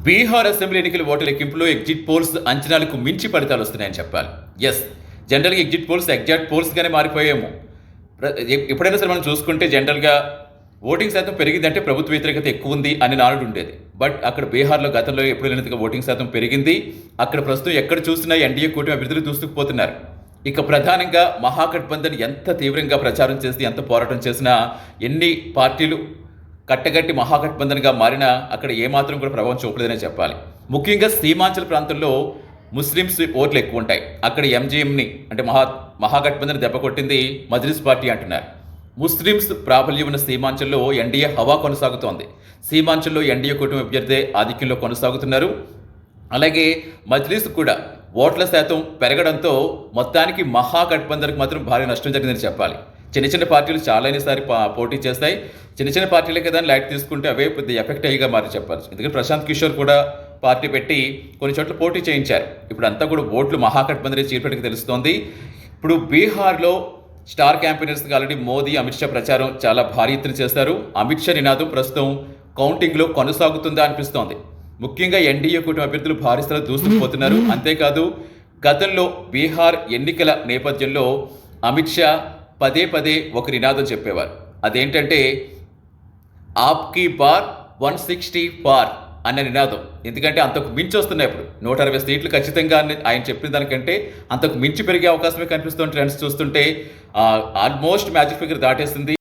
Bihar assembly ఎన్నికల ఓట్ల లెక్కింపులో ఎగ్జిట్ పోల్స్ అంచనాలకు మించి ఫలితాలు వస్తున్నాయని చెప్పాలి. ఎస్, జనరల్గా ఎగ్జిట్ పోల్స్ ఎగ్జాక్ట్ పోల్స్గానే మారిపోయాము. ఎప్పుడైనా సరే మనం చూసుకుంటే జనరల్గా ఓటింగ్ శాతం పెరిగిందంటే ప్రభుత్వ వ్యతిరేకత ఎక్కువ ఉంది అని నానుడు ఉండేది. బట్ అక్కడ బీహార్లో గతంలో ఎప్పుడు లేనంతగా ఓటింగ్ శాతం పెరిగింది. అక్కడ ప్రస్తుతం ఎక్కడ చూసినా ఎన్డీఏ కూటమి అభ్యర్థులు దూసుకుపోతున్నారు. ఇక ప్రధానంగా మహాగఠబంధన్ ఎంత తీవ్రంగా ప్రచారం చేసి ఎంత పోరాటం చేసినా, ఎన్ని పార్టీలు కట్టగట్టి మహాగఠబంధన్గా మారినా అక్కడ ఏమాత్రం కూడా ప్రభావం చూపలేదనే చెప్పాలి. ముఖ్యంగా సీమాంచల్ ప్రాంతంలో ముస్లిమ్స్ ఓట్లు ఎక్కువ ఉంటాయి. అక్కడ ఎంజీఎంని అంటే మహాగఠబంధన్ దెబ్బ కొట్టింది మజ్లిస్ పార్టీ అంటున్నారు. ముస్లిమ్స్ ప్రాబల్యం ఉన్న సీమాంచల్లో ఎన్డీఏ హవా కొనసాగుతోంది. సీమాంచల్లో ఎన్డీఏ కూటమి అభ్యర్థి ఆధిక్యంలో కొనసాగుతున్నారు. అలాగే మజ్లిస్ కూడా ఓట్ల శాతం పెరగడంతో మొత్తానికి మహాగఠబంధన్కి మాత్రం భారీ నష్టం జరిగిందని చెప్పాలి. చిన్న చిన్న పార్టీలు చాలాసారి పోటీ చేస్తాయి. చిన్న చిన్న పార్టీలే కదా లైట్ తీసుకుంటే అవే పెద్ద ఎఫెక్ట్ అయ్యిగా మారి చెప్పాలి. ఎందుకంటే ప్రశాంత్ కిషోర్ కూడా పార్టీ పెట్టి కొన్ని చోట్ల పోటీ చేయించారు. ఇప్పుడు అంతా కూడా ఓట్లు మహాగఠబంధన్ చీల్పటికి తెలుస్తోంది. ఇప్పుడు బీహార్లో స్టార్ క్యాంపెయినర్స్గా ఆల్రెడీ మోదీ, అమిత్ షా ప్రచారం చాలా భారీ ఎత్తున చేస్తారు. అమిత్ షా నినాదం ప్రస్తుతం కౌంటింగ్లో కొనసాగుతుందా అనిపిస్తోంది. ముఖ్యంగా ఎన్డీఏ కూటమి అభ్యర్థులు భారీ స్థాయిలో దూసుకుపోతున్నారు. అంతేకాదు, గతంలో బీహార్ ఎన్నికల నేపథ్యంలో అమిత్ షా పదే పదే ఒక నినాదం చెప్పేవారు. అదేంటంటే ఆప్కి బార్ 160 పార్ అన్న నినాదం. ఎందుకంటే అంతకు మించి వస్తున్నాయి. ఇప్పుడు 160 సీట్లు ఖచ్చితంగా ఆయన చెప్పిన దానికంటే అంతకు మించి పెరిగే అవకాశమే కనిపిస్తుంది. ట్రెండ్స్ చూస్తుంటే ఆల్మోస్ట్ మ్యాజిక్ ఫిగర్ దాటేసింది.